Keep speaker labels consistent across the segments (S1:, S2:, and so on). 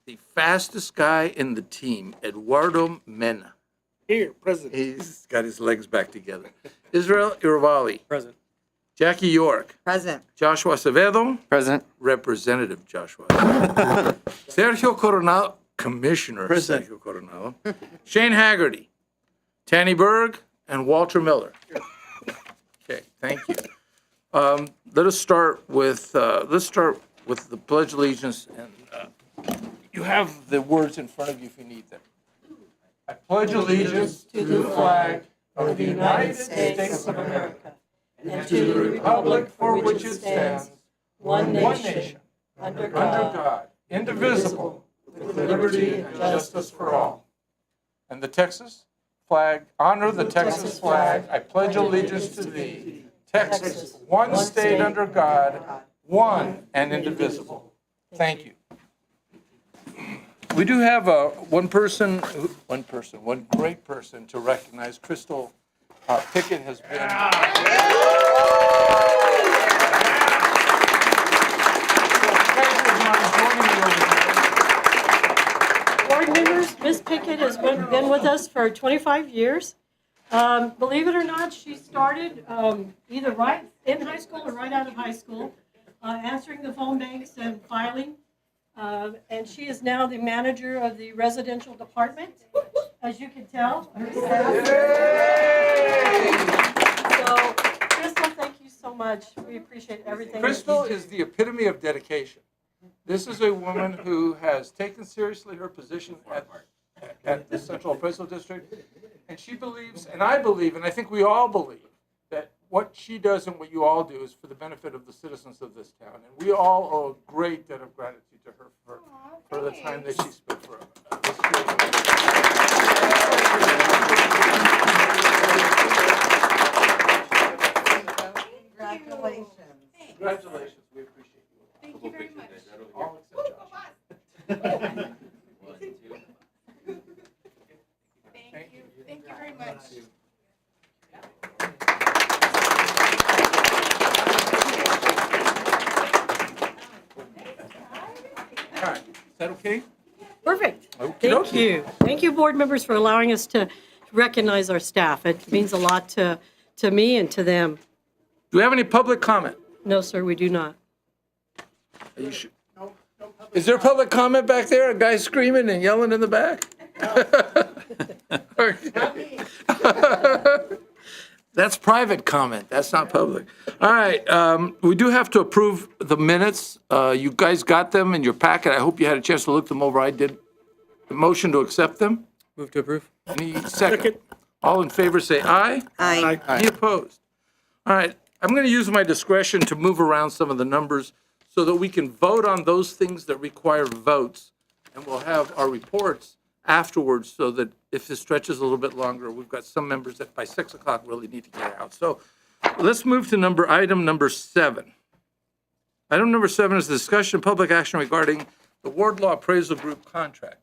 S1: the fastest guy in the team, Eduardo Mena.
S2: Here, present.
S1: He's got his legs back together. Israel Iravali.
S2: Present.
S1: Jackie York.
S3: Present.
S1: Joshua Acevedo.
S4: Present.
S1: Representative Joshua. Sergio Coronado. Commissioner
S4: Present.
S1: Sergio Coronado. Shane Haggerty. Tanny Berg. And Walter Miller. Okay, thank you. Let us start with the Pledge of Allegiance, and you have the words in front of you if you need them. I pledge allegiance to the flag of the United States of America and to the republic for which it stands, one nation, under God, indivisible, with liberty and justice for all. And the Texas flag, honor the Texas flag. I pledge allegiance to thee, Texas, one state under God, one and indivisible. Thank you. We do have one great person to recognize. Crystal Pickett has been.
S5: Board members, Ms. Pickett has been with us for 25 years. Believe it or not, she started either right in high school or right out of high school, answering the phone banks and filing. And she is now the manager of the residential department, as you can tell. So, Crystal, thank you so much. We appreciate everything.
S1: Crystal is the epitome of dedication. This is a woman who has taken seriously her position at the Central Appraisal District, and she believes, and I believe, and I think we all believe, that what she does and what you all do is for the benefit of the citizens of this town. And we all owe a great debt of gratitude to her for the time that she spent for us.
S3: Congratulations.
S1: Congratulations. We appreciate you.
S6: Thank you very much.
S1: All except Josh.
S6: Thank you. Thank you very much.
S1: All right. Is that okay?
S5: Perfect.
S1: Okey
S5: Thank
S1: dokey.
S5: you. Thank you, board members, for allowing us to recognize our staff. It means a lot to me and to them.
S1: Do we have any public comment?
S5: No, sir, we do not.
S1: Are you sure? Is there public comment back there? A guy screaming and yelling in the back? That's private comment. That's not public. All right. We do have to approve the minutes. You guys got them in your packet. I hope you had a chance to look them over. I did. The motion to accept them.
S4: Move to approve.
S1: Any second? All in favor say aye.
S3: Aye.
S1: Any opposed? All right. I'm going to use my discretion to move around some of the numbers so that we can vote on those things that require votes, and we'll have our reports afterwards so that if this stretches a little bit longer, we've got some members that by 6 o'clock really need to get out. So let's move to item number 7. Item number 7 is the discussion of public action regarding the Wardlaw Appraisal Group contract.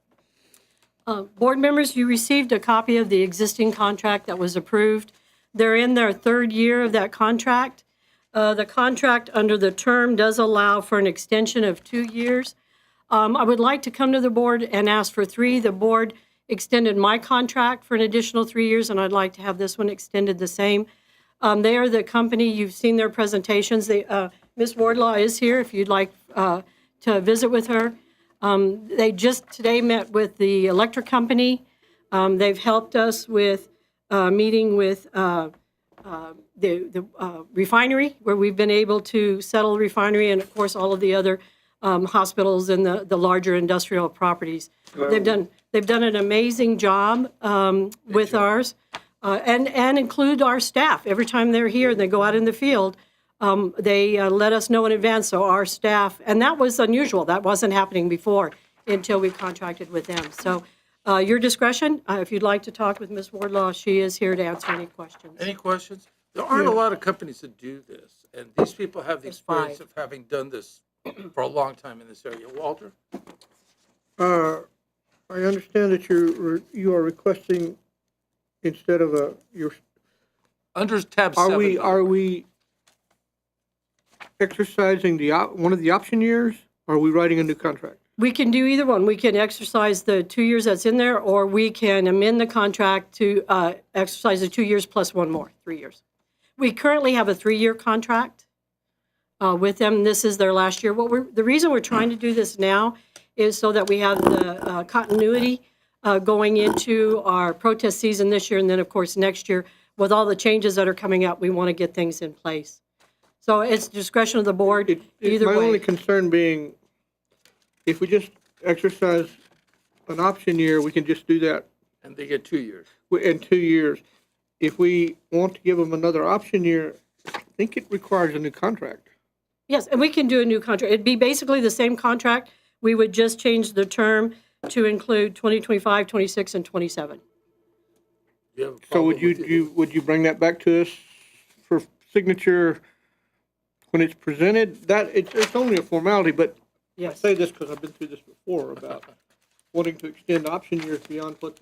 S5: Board members, you received a copy of the existing contract that was approved. They're in their third year of that contract. The contract under the term does allow for an extension of 2 years. I would like to come to the board and ask for 3. The board extended my contract for an additional 3 years, and I'd like to have this one extended the same. They are the company, you've seen their presentations. Ms. Wardlaw is here if you'd like to visit with her. They just today met with the electric company. They've helped us with meeting with the refinery, where we've been able to settle the refinery, and of course all of the other hospitals and the larger industrial properties. They've done an amazing job with ours, and include our staff. Every time they're here and they go out in the field, they let us know in advance. So our staff, and that was unusual. That wasn't happening before until we contracted with them. So your discretion, if you'd like to talk with Ms. Wardlaw, she is here to answer any questions.
S1: Any questions? There aren't a lot of companies that do this, and these people have the
S5: There's
S1: experience
S5: 5.
S1: of having done this for a long time in this area. Walter?
S2: I understand that you are requesting instead of
S1: Under tab 7.
S2: are we exercising one of the option years, or are we writing a new contract?
S5: We can do either one. We can exercise the 2 years that's in there, or we can amend the contract to exercise the 2 years plus one more, 3 years. We currently have a 3-year contract with them. This is their last year. The reason we're trying to do this now is so that we have the continuity going into our protest season this year, and then, of course, next year, with all the changes that are coming up, we want to get things in place. So it's discretion of the board either
S2: My
S5: way.
S2: only concern being, if we just exercise an option year, we can just do that
S1: And they get 2 years.
S2: in 2 years. If we want to give them another option year, I think it requires a new contract.
S5: Yes, and we can do a new contract. It'd be basically the same contract. We would just change the term to include 2025, 26, and 27.
S1: You have a
S2: So
S1: problem
S2: would
S1: with it?
S2: would you bring that back to us for signature when it's presented? That, it's only a formality, but I
S5: Yes.
S2: say this because I've been through this before about wanting to extend option years beyond what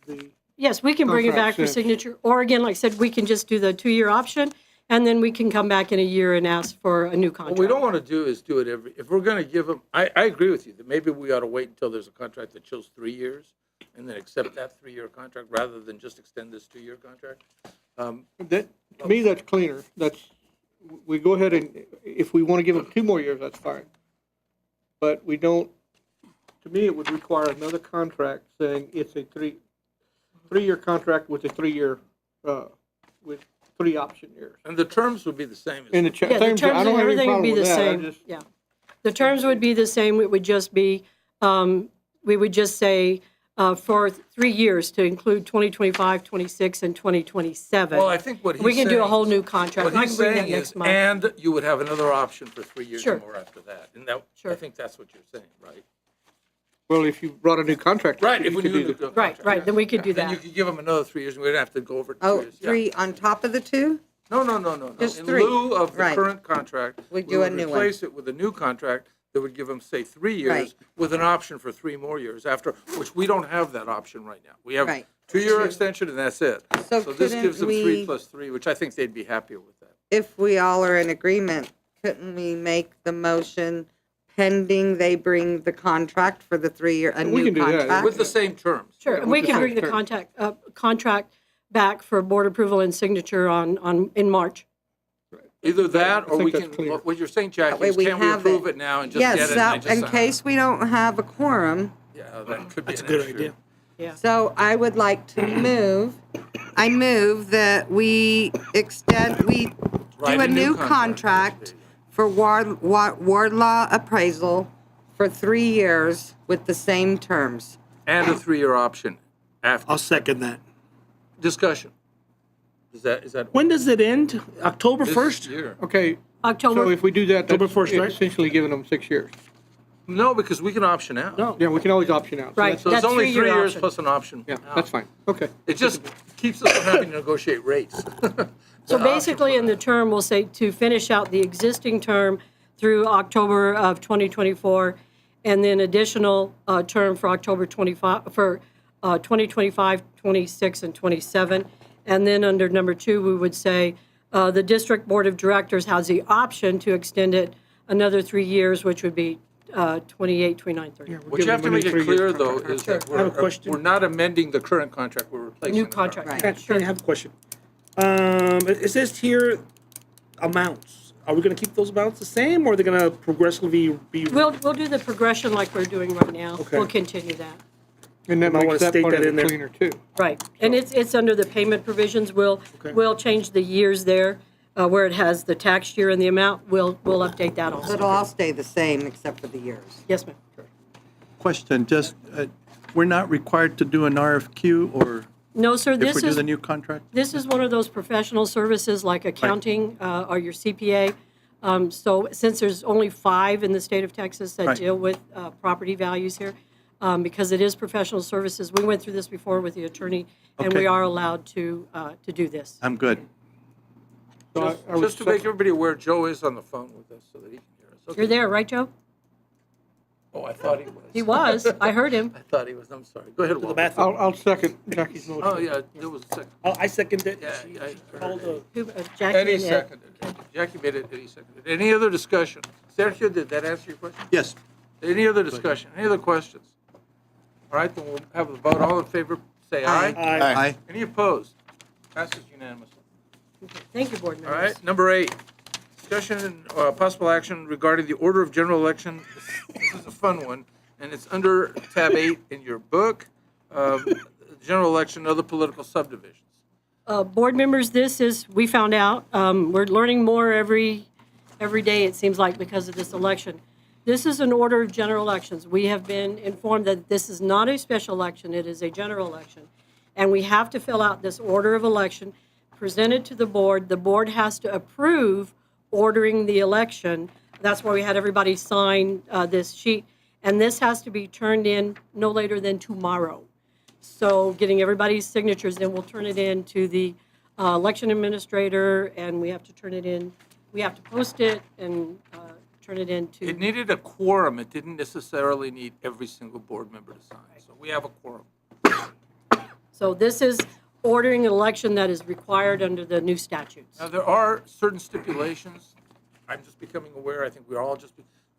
S2: the,
S5: Yes, we can bring it back
S2: Contract
S5: for
S2: says.
S5: signature. Or again, like I said, we can just do the 2-year option, and then we can come back in a year and ask for a new
S1: What
S5: contract.
S1: we don't want to do is do it if we're going to give them, I agree with you, that maybe we ought to wait until there's a contract that shows 3 years and then accept that 3-year contract rather than just extend this 2-year contract.
S2: that, to me, that's cleaner. We go ahead and, if we want to give them 2 more years, that's fine. But we don't, to me, it would require another contract saying it's a 3-year contract with a 3-year, with 3 option years.
S1: And the terms would be the same.
S2: In the
S5: Yeah, the
S2: terms, I
S5: terms
S2: don't
S5: and
S2: have any
S5: everything would
S2: problem
S5: be
S2: with
S5: the
S2: that. I
S5: same.
S2: just,
S5: Yeah. The terms would be the same. It would just be, we would just say for 3 years to include 2025, 26, and 2027.
S1: Well, I think what he's
S5: We can do a
S1: saying-
S5: whole new contract.
S1: What
S5: I
S1: he's
S5: can bring that
S1: saying
S5: next
S1: is,
S5: month.
S1: and you would have another option for 3 years
S5: Sure.
S1: or more after that. And that, I
S5: Sure.
S1: think that's what you're saying, right?
S2: well, if you brought a new contract.
S1: Right,
S2: you
S1: if we
S2: could
S1: knew
S2: do
S1: the
S2: that.
S5: Right, then we could do
S1: Then you
S5: that.
S1: could give them another 3 years, and we don't have to go over 2
S3: Oh,
S1: years. Yeah.
S3: 3 on top of the 2?
S1: No.
S3: Just
S1: In
S3: 3.
S1: lieu of the
S3: Right.
S1: current contract,
S3: We do a
S1: would
S3: new one.
S1: replace it with a new contract that would give them, say, 3 years
S3: Right.
S1: with an option for 3 more years after, which we don't have that option right now. We have
S3: Right.
S1: 2-year extension and that's it.
S3: So
S1: So this
S3: couldn't
S1: gives them 3
S3: we-
S1: plus 3, which I think they'd be happier with that.
S3: If we all are in agreement, couldn't we make the motion pending they bring the contract for the 3-year, a
S2: We
S3: new
S2: can do that.
S3: contract?
S1: With the same terms.
S5: Sure, and we can bring the contract back for board approval and signature in March.
S1: Either that, or
S2: think
S1: we
S2: that's
S1: can,
S2: clear.
S1: what you're saying, Jackie,
S3: way
S1: is
S3: we
S1: can we
S3: have
S1: approve
S3: it.
S1: it now and just get it?
S3: Yes,
S1: and I
S3: that,
S1: just
S3: in
S1: sign it?
S3: case we don't have a quorum.
S1: Yeah, that could be
S4: That's a
S1: an
S4: good
S1: issue.
S4: idea.
S5: Yeah.
S3: So I would like to I move that we do
S1: Write
S3: a new contract for ward law appraisal for 3 years with the same terms.
S1: And a 3-year option after.
S4: I'll second that.
S1: Discussion. Is that?
S4: When does it end? October
S1: This
S4: 1st?
S1: year.
S2: Okay, so
S5: October,
S2: if we do that,
S4: October
S2: that's
S4: 1st, right?
S2: essentially giving them 6 years.
S1: No, because we can option out.
S4: No.
S2: Yeah, we can always option out. So
S5: Right.
S2: that's-
S1: So it's
S5: That's
S1: only
S5: 3-year
S1: 3 years
S5: option.
S1: plus an option.
S2: Yeah,
S1: out.
S2: that's fine. Okay.
S1: It just keeps us from having to negotiate rates.
S5: so basically in the term, we'll say to finish out the existing term through October of 2024, and then additional term for October 25, for 2025, 26, and 27. And then under number 2, we would say the district board of directors has the option to extend it another 3 years, which would be 28, 29, 30.
S1: What you have to make it clear, though, is that
S4: I have a question.
S1: we're not amending the current contract, we're replacing.
S5: New
S1: the current
S5: contract.
S4: I have a question. It says here amounts. Are we going to keep those amounts the same, or are they going to progressively be?
S5: We'll do the progression like we're doing right now.
S4: Okay.
S5: We'll continue that.
S2: And that
S4: might
S2: makes
S4: wanna
S2: that
S4: state
S2: part
S4: that
S2: of
S4: in
S2: it
S4: there.
S2: cleaner too.
S5: Right, and it's under the payment provisions. We'll change the years there, where it has the tax year and the amount. We'll update that
S3: So
S5: also.
S3: it'll all stay the same except for the years.
S5: Yes, ma'am.
S7: Question, just, we're not required to do an RFQ or
S5: No, sir,
S7: if
S5: this
S7: we do
S5: is,
S7: the new contract?
S5: this is one of those professional services like accounting or your CPA. So since there's only 5 in the state of Texas that
S7: Right.
S5: deal with property values here, because it is professional services, we went through this before with the attorney, and we
S7: Okay.
S5: are allowed to do this.
S7: I'm good.
S2: So I would
S1: Just to make everybody aware, Joe is on the phone with us so that he can hear us. Okay.
S5: You're there, right, Joe?
S1: Oh, I thought he was.
S5: He was. I heard him.
S1: I thought he was, I'm sorry. Go ahead,
S4: To the
S1: Walter.
S4: bathroom.
S2: I'll second Jackie's motion.
S1: Oh, yeah, there was a second.
S4: I second it.
S1: Yeah,
S4: She
S1: I
S4: called
S1: heard
S4: the-
S5: Who, Jackie
S1: Eddie
S5: and Ed.
S1: seconded. Jackie made it, Eddie seconded. Any other discussion? Sergio, did that answer your question?
S7: Yes.
S1: Any other discussion? Any other questions? All right, then we'll have the vote. All in favor, say aye.
S7: Aye.
S1: Any opposed? Passes unanimously.
S5: Okay, thank you, board
S1: All
S5: members.
S1: right, number 8, discussion and possible action regarding the order of general election. This is a fun one, and it's under tab 8 in your book. General election, other political subdivisions.
S5: Board members, we found out, we're learning more every day, it seems like, because of this election. This is an order of general elections. We have been informed that this is not a special election, it is a general election. And we have to fill out this order of election, present it to the board. The board has to approve ordering the election. That's why we had everybody sign this sheet. And this has to be turned in no later than tomorrow. So getting everybody's signatures, then we'll turn it in to the election administrator, and we have to turn it in, we have to post it and turn it in to.
S1: It needed a quorum. It didn't necessarily need every single board member to sign. So we have a quorum.
S5: So this is ordering an election that is required under the new statutes.
S1: Now, there are certain stipulations. I'm just becoming aware, I think we're all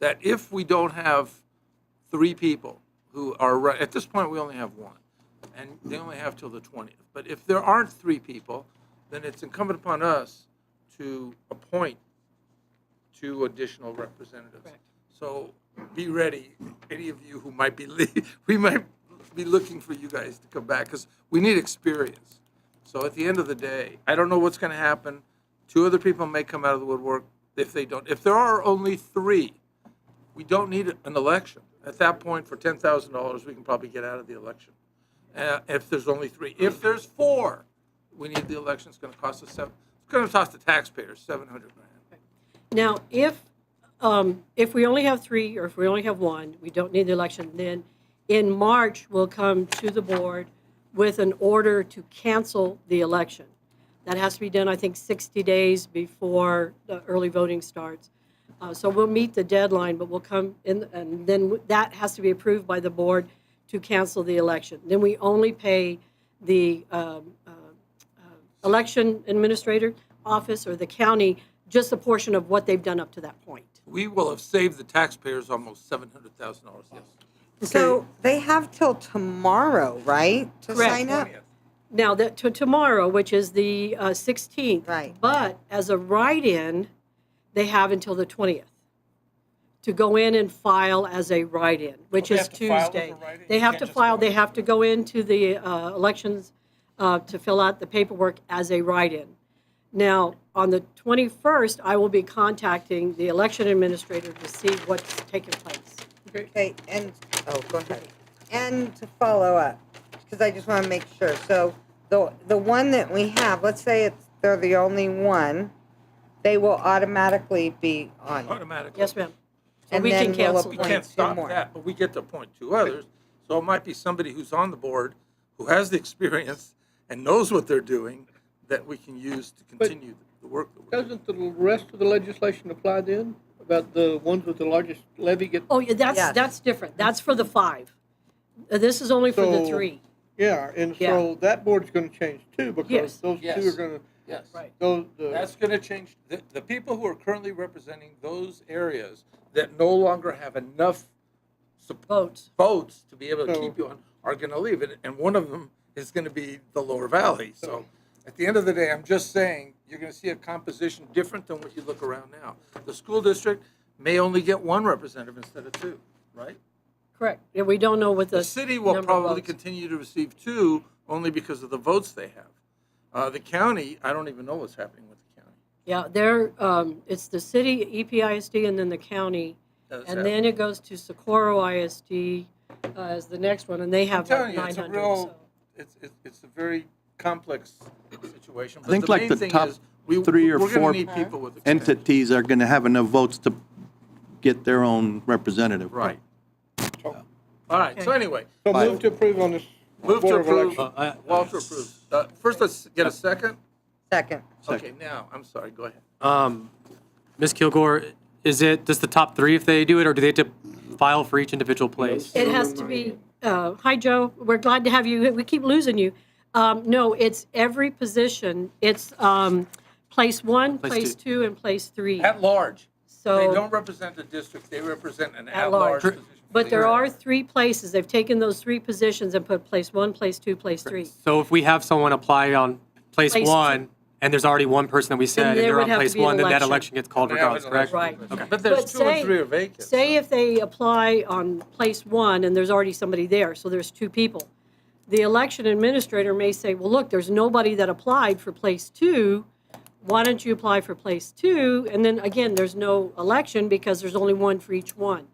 S1: that if we don't have 3 people who are, at this point, we only have 1, and they only have till the 20th. But if there aren't 3 people, then it's incumbent upon us to appoint 2 additional representatives.
S5: Correct.
S1: So be ready, any of you who might be, we might be looking for you guys to come back, because we need experience. So at the end of the day, I don't know what's going to happen. 2 other people may come out of the woodwork if they don't. If there are only 3, we don't need an election. At that point, for $10,000, we can probably get out of the election. If there's only 3. If there's 4, we need the election. It's going to cost us it's going to cost the taxpayers $700,000.
S5: Now, if we only have 3, or if we only have 1, we don't need the election, then in March, we'll come to the board with an order to cancel the election. That has to be done, I think, 60 days before the early voting starts. So we'll meet the deadline, but we'll come in, and then that has to be approved by the board to cancel the election. Then we only pay the election administrator office or the county just a portion of what they've done up to that point.
S1: We will have saved the taxpayers almost $700,000, yes.
S3: So they have till tomorrow, right, to
S5: Correct.
S3: sign up?
S1: 20th.
S5: Now, that to tomorrow, which is the 16th.
S3: Right.
S5: But as a write-in, they have until the 20th to go in and file as a write-in, which
S1: they
S5: is
S1: have to file as a
S5: Tuesday.
S1: write-in?
S5: They
S1: You
S5: have
S1: can't
S5: to
S1: just
S5: file,
S1: go
S5: they
S1: in.
S5: have to go into the elections to fill out the paperwork as a write-in. Now, on the 21st, I will be contacting the election administrator to see what's taking place.
S3: Okay, and, go ahead. And to follow up, because I just want to make sure. So the one that we have, let's say they're the only one, they will automatically be on.
S1: Automatically.
S5: Yes, ma'am. So
S3: And
S5: we
S3: then
S5: can
S3: we'll
S5: cancel
S1: We
S5: that.
S3: appoint
S1: can't
S3: 2
S1: stop
S3: more.
S1: that, but we get to appoint 2 others. So it might be somebody who's on the board, who has the experience and knows what they're doing, that we can use to continue the work that we're doing.
S2: Doesn't the rest of the legislation apply then? About the ones with the largest levy get?
S5: Oh, yeah,
S3: Yes.
S5: that's different. That's for the 5. This is only for the
S2: So-
S5: 3.
S2: Yeah, and so that board's gonna change too, because
S5: Yes.
S2: those 2
S1: Yes.
S2: are gonna,
S1: Yes.
S5: Right.
S1: That's going to change. The people who are currently representing those areas that no longer have enough
S5: Votes.
S1: votes to be able to
S2: So-
S1: keep you on are going to leave. And one of them is going to be the Lower Valley. So at the end of the day, I'm just saying, you're going to see a composition different than what you look around now. The school district may only get 1 representative instead of 2, right?
S5: Correct. Yeah, we don't know what the
S1: The city will
S5: number of
S1: probably
S5: votes.
S1: continue to receive 2 only because of the votes they have. The county, I don't even know what's happening with the county.
S5: Yeah, it's the city, EPISD, and then the county.
S1: Does
S5: And
S1: have-
S5: then it goes to Socorro ISD as the next one, and they
S1: I'm
S5: have like
S1: telling you, it's a
S5: 900.
S1: real,
S5: so.
S1: it's a very complex situation.
S7: I think
S1: But
S7: like
S1: main
S7: the
S1: thing
S7: top
S1: is, we-
S7: 3 or
S1: we're gonna
S7: 4
S1: need people with experience.
S7: entities are going to have enough votes to get their own representative.
S1: Right. All right, so
S5: Okay.
S1: anyway,
S2: so move to approve on this
S1: move to
S2: Board of
S1: approve.
S2: Election.
S1: Walter approves. First, let's get a second.
S3: Second.
S1: Okay, now, I'm sorry, go ahead.
S8: Ms. Kilgore, does the top 3 if they do it, or do they have to file for each individual place?
S5: It has to be, hi, Joe, we're glad to have you. We keep losing you. No, it's every position. It's place 1,
S8: Place
S5: place 2, and place 3.
S1: At large. They
S5: So,
S1: don't represent the district, they represent an
S5: At
S1: at-large
S5: large.
S1: position. for
S5: but
S1: the
S5: there
S1: area.
S5: are 3 places, they've taken those 3 positions and put place 1, place 2, place 3.
S8: So if we have someone apply on place
S5: Place
S8: 1, and there's already one person that we said, and
S5: there
S8: they're
S5: would
S8: on
S5: have to
S8: place
S5: be an
S8: 1, then that
S5: election.
S8: election gets called
S1: They have
S8: regardless,
S1: an
S8: correct?
S1: election.
S5: Right.
S8: Okay.
S1: But there's
S5: But
S1: 2 and 3 are vacant.
S5: Say
S1: so-
S5: if they apply on place 1 and there's already somebody there, so there's 2 people. The election administrator may say, well, look, there's nobody that applied for place 2. Why don't you apply for place 2? And then again, there's no election because there's only one for each one.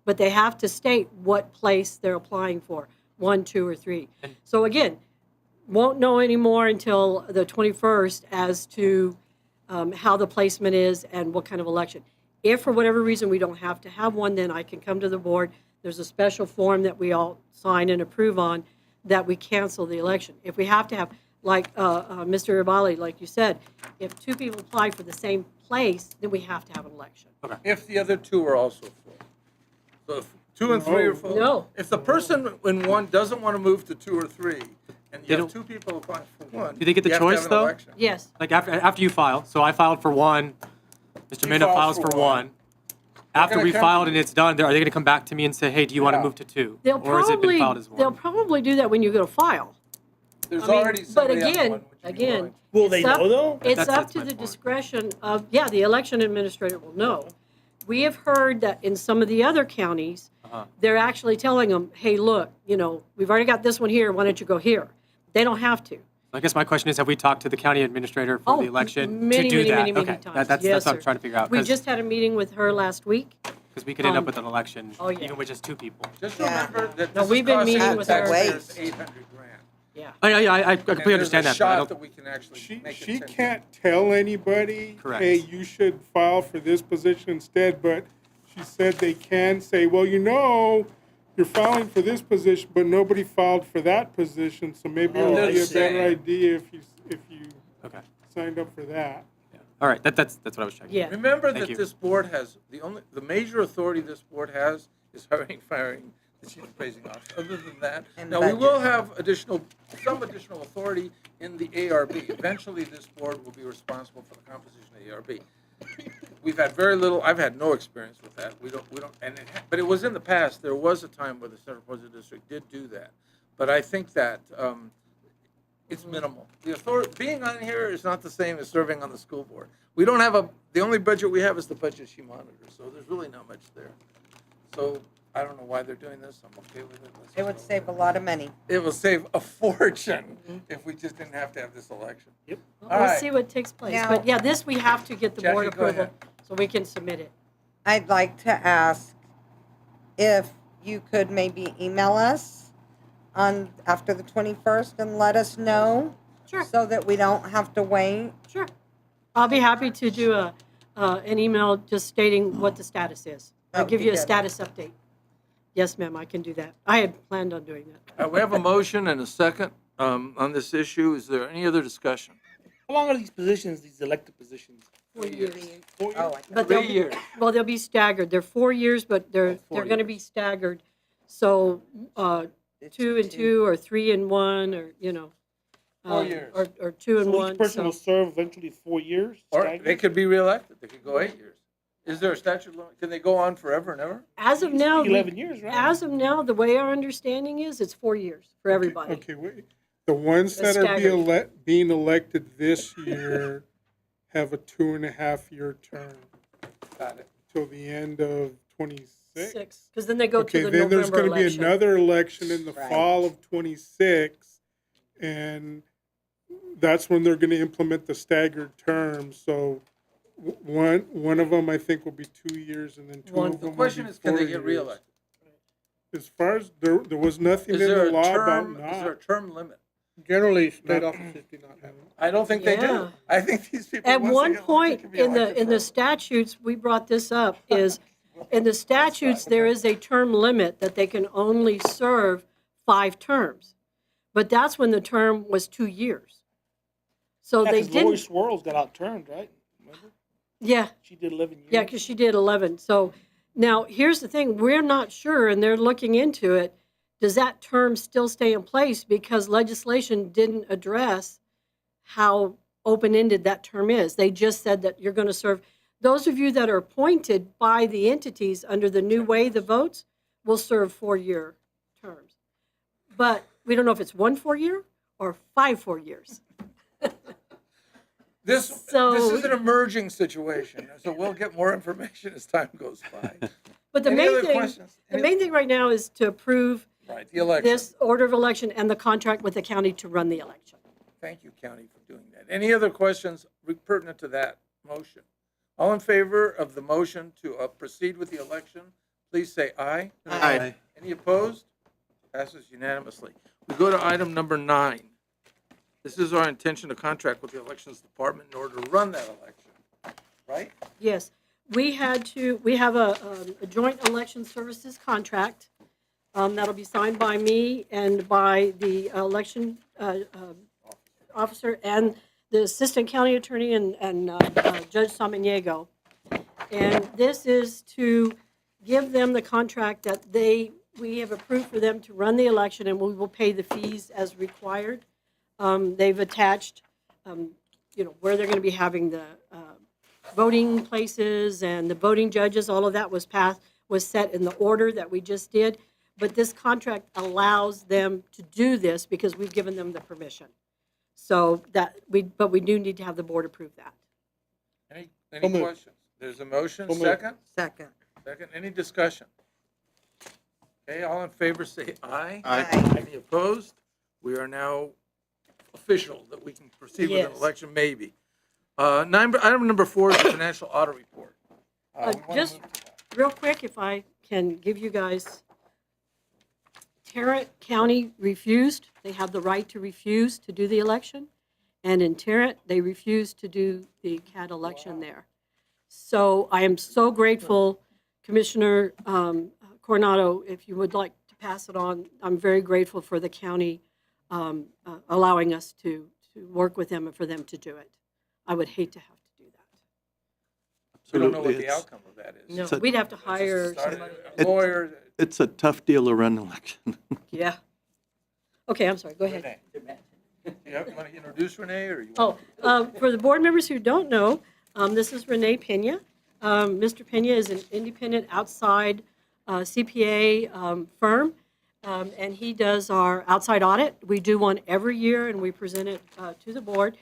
S5: But they have to state what place they're applying for, 1, 2, or 3. So again, won't know anymore until the 21st as to how the placement is and what kind of election. If for whatever reason we don't have to have one, then I can come to the board. There's a special form that we all sign and approve on that we cancel the election. If we have to have, like Mr. Ibali, like you said, if 2 people apply for the same place, then we have to have an election.
S1: If the other 2 are also full. So if 2 and 3 are full.
S5: No.
S1: If the person in 1 doesn't want to move to 2 or 3, and
S8: They
S1: you have
S8: don't-
S1: 2 people applying for 1.
S8: Do they get the
S1: you have to
S8: choice,
S1: have an
S8: though?
S1: election.
S5: Yes.
S8: Like after you file, so I filed for 1, Mr.
S1: He
S8: Minda
S1: files
S8: files
S1: for
S8: for
S1: one.
S8: 1. After
S1: gonna
S8: we
S1: come
S8: filed
S1: to
S8: and
S1: you.
S8: it's done, are they going to come back to me and say, hey, do you want to
S1: Yeah.
S8: move to 2?
S5: They'll
S8: Or has it been
S5: probably,
S8: filed as
S5: they'll
S8: 1?
S5: probably do that when you go to file.
S1: There's
S5: I mean,
S1: already
S5: but
S1: somebody on
S5: again,
S1: one, which you
S5: again,
S1: joined.
S4: Will
S5: it's
S4: they
S5: up-
S4: know, though?
S5: It's
S8: That's
S5: up to
S8: my
S5: the
S8: point.
S5: discretion of, yeah, the election administrator will know. We have heard that in some of the other counties, they're actually telling them, hey, look, we've already got this one here, why don't you go here? They don't have to.
S8: I guess my question is, have we talked to the county administrator for
S5: Oh,
S8: the election
S5: many,
S8: to do
S5: many,
S8: that?
S5: many, many
S8: Okay,
S5: times.
S8: that's
S5: Yes,
S8: what I'm
S5: sir.
S8: trying to figure out.
S5: We just had a meeting with her last week.
S8: Because we could end up
S5: on-
S8: with an election,
S5: Oh, yeah.
S8: even with just 2 people.
S1: Just
S3: Yeah.
S1: remember that
S5: No,
S1: this
S5: we've
S1: is
S5: been
S1: costing
S5: meeting
S1: the
S5: with her.
S1: taxpayers
S3: Wait.
S1: $800,000.
S5: Yeah.
S8: I
S1: And
S8: completely understand
S1: there's
S8: that,
S1: a
S8: but I
S1: shot
S8: don't,
S1: that we can actually
S9: She
S1: make it
S9: she
S1: 10.
S9: can't tell anybody,
S8: Correct.
S9: hey, you should file for this position instead, but she said they can say, well, you're filing for this position, but nobody filed for that position, so maybe it
S4: Oh,
S9: would
S4: I
S9: be a
S4: see.
S9: better idea if you
S8: okay.
S9: signed up for that.
S8: Yeah. All right, that's what I was checking.
S5: Yeah.
S1: Remember
S8: Thank
S1: that
S8: you.
S1: this board has, the major authority this board has is hiring, firing the chief appraising officer. Other than that,
S3: And
S1: now we
S3: budget.
S1: will have some additional authority in the ARB. Eventually, this board will be responsible for the composition of the ARB. We've had very little, I've had no experience with that. We don't, but it was in the past, there was a time where the Central Portsmouth District did do that. But I think that it's minimal. The authority, being on here is not the same as serving on the school board. We don't have the only budget we have is the budget she monitors, so there's really not much there. So I don't know why they're doing this, I'm okay with it. Let's
S3: It would save a lot of money.
S1: It will save a fortune if we just didn't have to have this election.
S4: Yep.
S1: All
S5: We'll
S1: right.
S5: see what takes place.
S3: Now-
S5: But yeah, this we have to get the board
S1: Jackie, go
S5: approval
S1: ahead.
S5: so we can submit it.
S3: I'd like to ask if you could maybe email us after the 21st and let us know.
S5: Sure.
S3: So that we don't have to wait.
S5: Sure. I'll be happy to do an email just stating what the status is. I'll
S3: That
S5: give
S3: would
S5: you
S3: be
S5: a
S3: good.
S5: status update. Yes, ma'am, I can do that. I had planned on doing that.
S1: We have a motion and a second on this issue. Is there any other discussion?
S4: How long are these positions, these elected positions?
S5: 4 years.
S4: 4 years?
S3: Oh, I
S5: But
S1: 3
S5: they'll be-
S1: years.
S5: Well, they'll be staggered. They're 4 years, but they're
S1: 4
S5: going to be staggered. So 2 and 2 or 3 and 1 or,
S1: 4 years.
S5: Or 2 and
S4: So
S5: 1.
S4: each person
S5: so-
S4: will serve eventually 4 years?
S1: Or
S4: staggered?
S1: they could be reelected. They could go 8 years. Is there a statute limit? Can they go on forever and ever?
S5: As of now,
S4: 11 years, right?
S5: as of now, the way our understanding is, it's 4 years for everybody.
S9: Okay, wait. The ones
S5: They're
S9: that are
S5: staggered.
S9: being elected this year have a 2.5-year term
S1: Got it.
S9: till the end of 26.
S5: 6, because then they go
S9: Okay,
S5: to the
S9: then there's
S5: November
S9: going to be
S5: election.
S9: another election in the
S3: Right.
S9: fall of 26, and that's when they're going to implement the staggered term. So one of them, I think, will be 2 years, and then two
S5: One-
S9: of
S1: The
S9: them will
S1: question
S9: be
S1: is, can
S9: 4
S1: they get
S9: years.
S1: reelected?
S9: As far as, there was nothing
S1: Is
S9: in
S1: there
S9: the
S1: a
S9: law about
S1: term, is there a
S9: not.
S1: term limit?
S2: Generally, state
S9: Not-
S2: offices do not have it.
S1: I don't think they do.
S5: Yeah.
S1: I think these people.
S5: At
S1: once they
S5: one
S1: get elected,
S5: point
S1: can be
S5: in the
S1: elected forever.
S5: statutes, we brought this up, is in the statutes, there is a term limit that they can only serve 5 terms. But that's when the term was 2 years. So
S4: Yeah,
S5: they
S4: 'cause Lori
S5: didn't,
S4: Swirls got outturned, right? Remember?
S5: yeah,
S4: She did 11 years.
S5: yeah, because she did 11. So now, here's the thing, we're not sure, and they're looking into it, does that term still stay in place? Because legislation didn't address how open-ended that term is. They just said that you're going to serve, Those of you that are appointed by the entities under the new way the votes will serve 4-year terms. But we don't know if it's 1 4-year or 5 4 years.
S1: This
S5: So-
S1: is an emerging situation, so we'll get more information as time goes by.
S5: But the
S1: Any
S5: main
S1: other
S5: thing,
S1: questions?
S5: the main thing right now is to approve
S1: Right, the election.
S5: this order of election and the contract with the county to run the election.
S1: Thank you, County, for doing that. Any other questions pertinent to that motion? All in favor of the motion to proceed with the election, please say aye.
S3: Aye.
S1: Any opposed? Passes unanimously. We go to item number 9. This is our intention to contract with the Elections Department in order to run that election, right?
S5: Yes, we have a joint election services contract that'll be signed by me and by the election officer and the assistant county attorney and Judge Samaniego. And this is to give them the contract that we have approved for them to run the election, and we will pay the fees as required. They've attached, where they're going to be having the voting places and the voting judges. All of that was set in the order that we just did. But this contract allows them to do this because we've given them the permission. So but we do need to have the board approve that.
S1: Any
S2: So moved.
S1: questions? There's a motion,
S2: So moved.
S1: second?
S3: Second.
S1: Second, any discussion? Okay, all in favor say aye.
S3: Aye.
S1: Any opposed? We are now official that we can proceed with an
S5: Yes.
S1: election, maybe. Item number 4 is the financial audit report. We wanna
S5: Just
S1: move to that.
S5: real quick, if I can give you guys, Tarrant County refused, they have the right to refuse to do the election. And in Tarrant, they refused to do the CAD election there. So I am so grateful, Commissioner Coronado, if you would like to pass it on. I'm very grateful for the county allowing us to work with them and for them to do it. I would hate to have to do that.
S1: We don't know what
S7: Absolutely.
S1: the outcome of that is.
S5: No,
S7: So-
S5: we'd have to hire
S1: Start
S5: somebody.
S1: a lawyer.
S7: It's a tough deal to run an election.
S5: Yeah. Okay, I'm sorry, go ahead.
S1: Renee. You want to introduce Renee, or you
S5: Oh,
S1: want?
S5: for the board members who don't know, this is Renee Pena. Mr. Pena is an independent outside CPA firm, and he does our outside audit. We do one every year, and we present it to the board.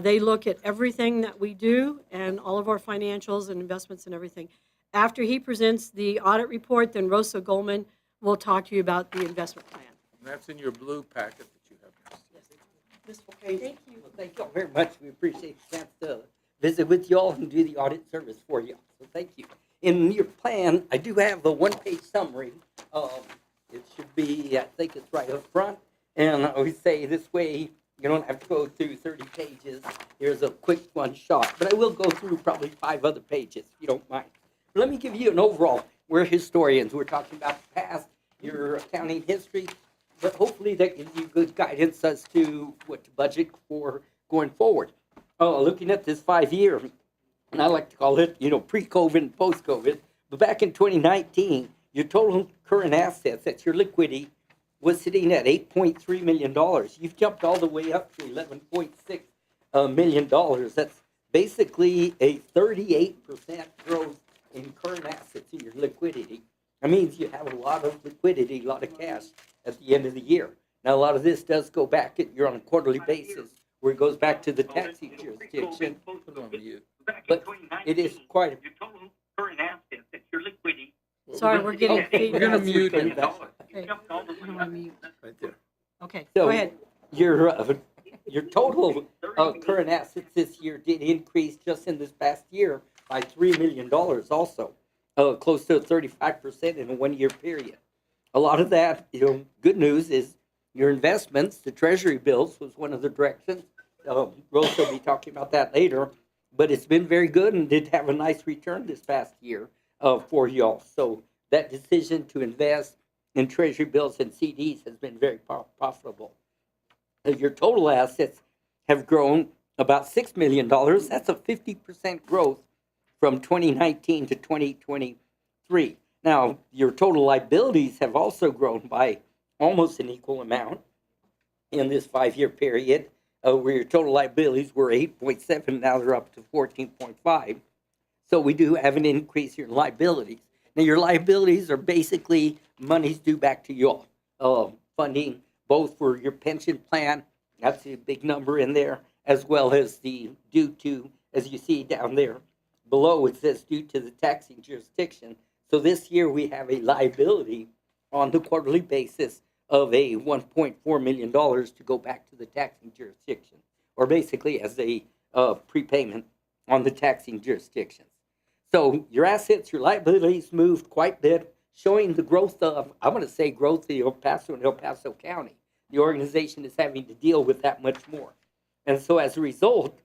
S5: They look at everything that we do and all of our financials and investments and everything. After he presents the audit report, then Rosa Goldman will talk to you about the investment plan.
S1: That's in your blue packet that you have next to you.
S5: Thank you.
S10: Well, thank you all very much. We appreciate the chance to visit with you all and do the audit service for you. So thank you. In your plan, I do have a one-page summary. It should be, I think it's right up front. And I always say this way, you don't have to go through 30 pages. Here's a quick one shot. But I will go through probably 5 other pages, if you don't mind. But let me give you an overall. We're historians. We're talking about the past, your accounting history. But hopefully that gives you good guidance as to what to budget for going forward. Looking at this 5-year, and I like to call it, pre-COVID and post-COVID, but back in 2019, your total current assets, that's your liquidity, was sitting at $8.3 million. You've jumped all the way up to $11.6 million. That's basically a 38% growth in current assets in your liquidity. That means you have a lot of liquidity, a lot of cash at the end of the year. Now, a lot of this does go back, you're on a quarterly basis, where it goes back to the tax jurisdiction.
S1: Put it on mute.
S10: But it is quite a...
S11: Your total current assets, that's your liquidity.
S5: Sorry, we're getting
S10: Okay.
S1: We're gonna
S5: feedback.
S1: mute
S10: Turn
S1: you.
S10: it back.
S5: Okay,
S11: Jumped all the
S5: I
S11: way
S5: don't
S11: up.
S5: wanna mute.
S1: Right there.
S5: Okay,
S10: So,
S5: go ahead.
S10: Your total current assets this year did increase just in this past year by $3 million also, close to 35% in a 1-year period. A lot of that, good news is your investments, the treasury bills was one of the directions. Rose will be talking about that later, but it's been very good and did have a nice return this past year for y'all. So that decision to invest in treasury bills and CDs has been very profitable. Your total assets have grown about $6 million. That's a 50% growth from 2019 to 2023. Now, your total liabilities have also grown by almost an equal amount in this 5-year period, where your total liabilities were 8.7, now they're up to 14.5. So we do have an increase in your liabilities. Now, your liabilities are basically monies due back to you all, funding both for your pension plan, that's a big number in there, as well as the due to, as you see down there below, it says due to the taxing jurisdiction. So this year we have a liability on the quarterly basis of a $1.4 million to go back to the taxing jurisdiction, or basically as a prepayment on the taxing jurisdictions. So your assets, your liabilities moved quite a bit, showing the growth of, I want to say growth of El Paso and El Paso County. The organization is having to deal with that much more. And so as a result,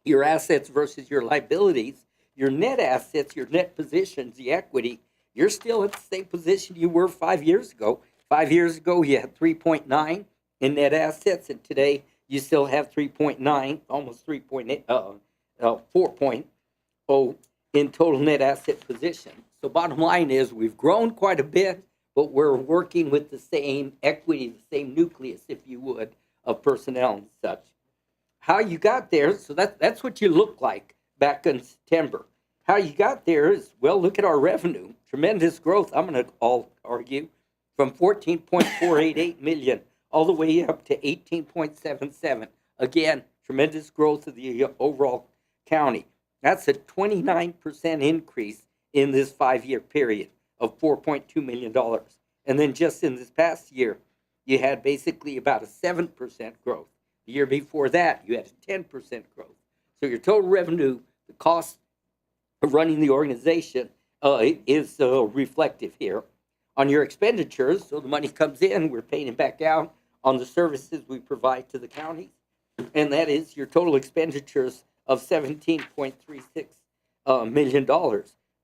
S10: your assets versus your liabilities, your net assets, your net positions, the equity, you're still at the same position you were 5 years ago. 5 years ago, you had 3.9 in net assets, and today you still have 3.9, almost 3.8, 4.0 in total net asset position. So bottom line is we've grown quite a bit, but we're working with the same equity, the same nucleus, if you would, of personnel and such. How you got there, so that's what you look like back in September. How you got there is, well, look at our revenue. Tremendous growth, I'm going to argue, from 14.488 million all the way up to 18.77. Again, tremendous growth of the overall county. That's a 29% increase in this 5-year period of $4.2 million. And then just in this past year, you had basically about a 7% growth. The year before that, you had a 10% growth. So your total revenue, the cost of running the organization is reflective here. On your expenditures, so the money comes in, we're paying it back out on the services we provide to the counties. And that is your total expenditures of $17.36 million.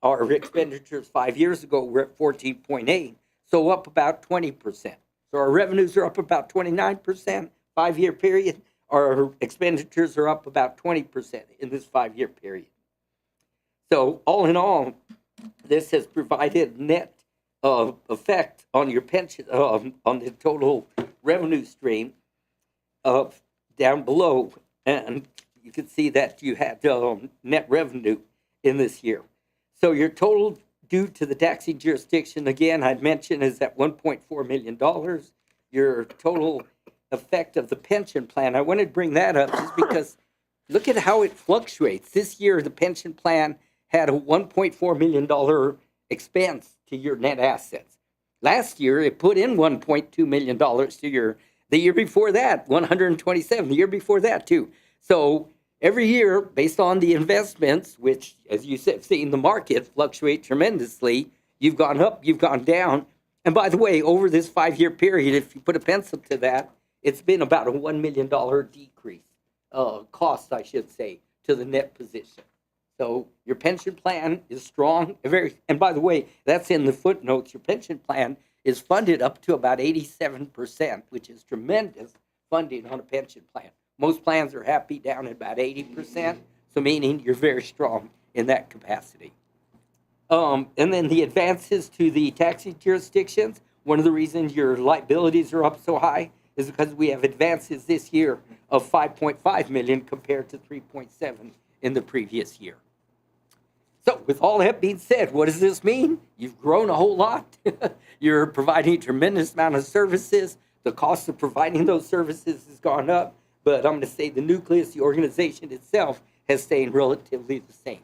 S10: Our expenditures 5 years ago were at 14.8, so up about 20%. So our revenues are up about 29%, 5-year period. Our expenditures are up about 20% in this 5-year period. So all in all, this has provided net effect on your pension, on the total revenue stream down below. And you can see that you had net revenue in this year. So your total due to the taxing jurisdiction, again, I'd mentioned, is at $1.4 million. Your total effect of the pension plan, I wanted to bring that up just because look at how it fluctuates. This year, the pension plan had a $1.4 million expense to your net assets. Last year, it put in $1.2 million to your, the year before that, 127, the year before that too. So every year, based on the investments, which, as you said, see in the market fluctuate tremendously, you've gone up, you've gone down. And by the way, over this 5-year period, if you put a pencil to that, it's been about a $1 million decrease, cost, I should say, to the net position. So your pension plan is strong. And by the way, that's in the footnotes. Your pension plan is funded up to about 87%, which is tremendous funding on a pension plan. Most plans are happy down at about 80%, so meaning you're very strong in that capacity. And then the advances to the taxing jurisdictions, one of the reasons your liabilities are up so high is because we have advances this year of 5.5 million compared to 3.7 in the previous year. So with all that being said, what does this mean? You've grown a whole lot. You're providing a tremendous amount of services. The cost of providing those services has gone up, but I'm going to say the nucleus, the organization itself, has stayed relatively the same.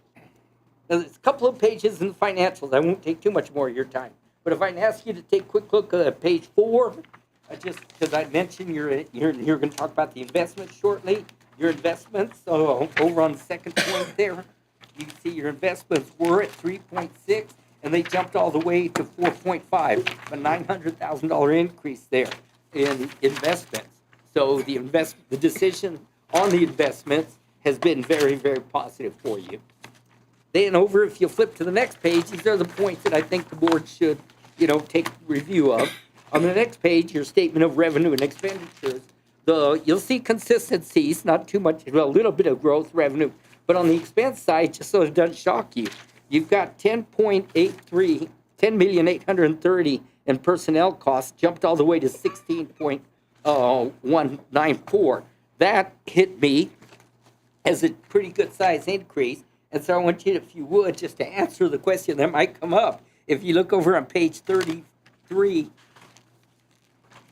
S10: Now, there's a couple of pages in the financials. I won't take too much more of your time. But if I can ask you to take a quick look at page 4, just because I mentioned you're going to talk about the investments shortly. Your investments, over on the second point there, you can see your investments were at 3.6, and they jumped all the way to 4.5, a $900,000 increase there in investments. So the decision on the investments has been very, very positive for you. Then over, if you flip to the next page, these are the points that I think the board should, take review of. On the next page, your statement of revenue and expenditures, you'll see consistencies, not too much, a little bit of growth revenue, but on the expense side, just so it doesn't shock you, you've got 10,830 in personnel costs, jumped all the way to 16.194. That hit me as a pretty good size increase And so I want you, if you would, just to answer the question that might come up. If you look over on page 33,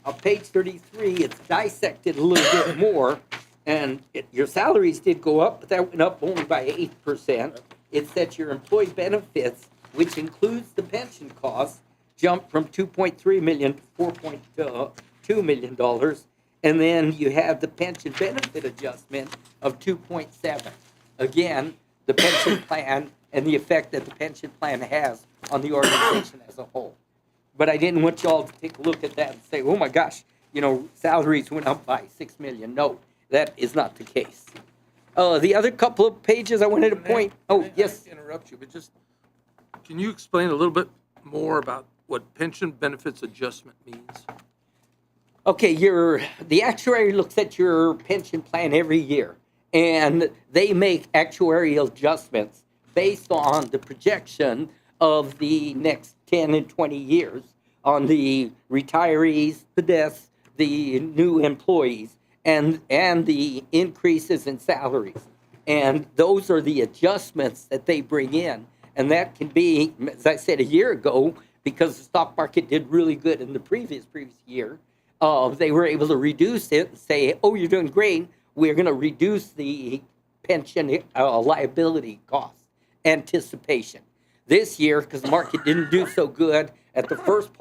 S10: it's dissected a little bit more. And your salaries did go up, but that went up only by 8%. It's that your employee benefits, which includes the pension costs, jumped from 2.3 million to 4.2 million dollars. And then you have the pension benefit adjustment of 2.7. Again, the pension plan and the effect that the pension plan has on the organization as a whole. But I didn't want y'all to take a look at that and say, oh my gosh, salaries went up by 6 million. No, that is not the case. The other couple of pages I wanted to point, yes.
S1: I interrupt you, but just, can you explain a little bit more about what pension benefits adjustment means?
S10: Okay, the actuary looks at your pension plan every year, and they make actuarial adjustments based on the projection of the next 10 and 20 years on the retirees, the deaths, the new employees, and the increases in salaries. And those are the adjustments that they bring in. And that can be, as I said a year ago, because the stock market did really good in the previous year, they were able to reduce it and say, oh, you're doing great. We're going to reduce the pension liability cost anticipation. This year, because the market didn't do so good at the first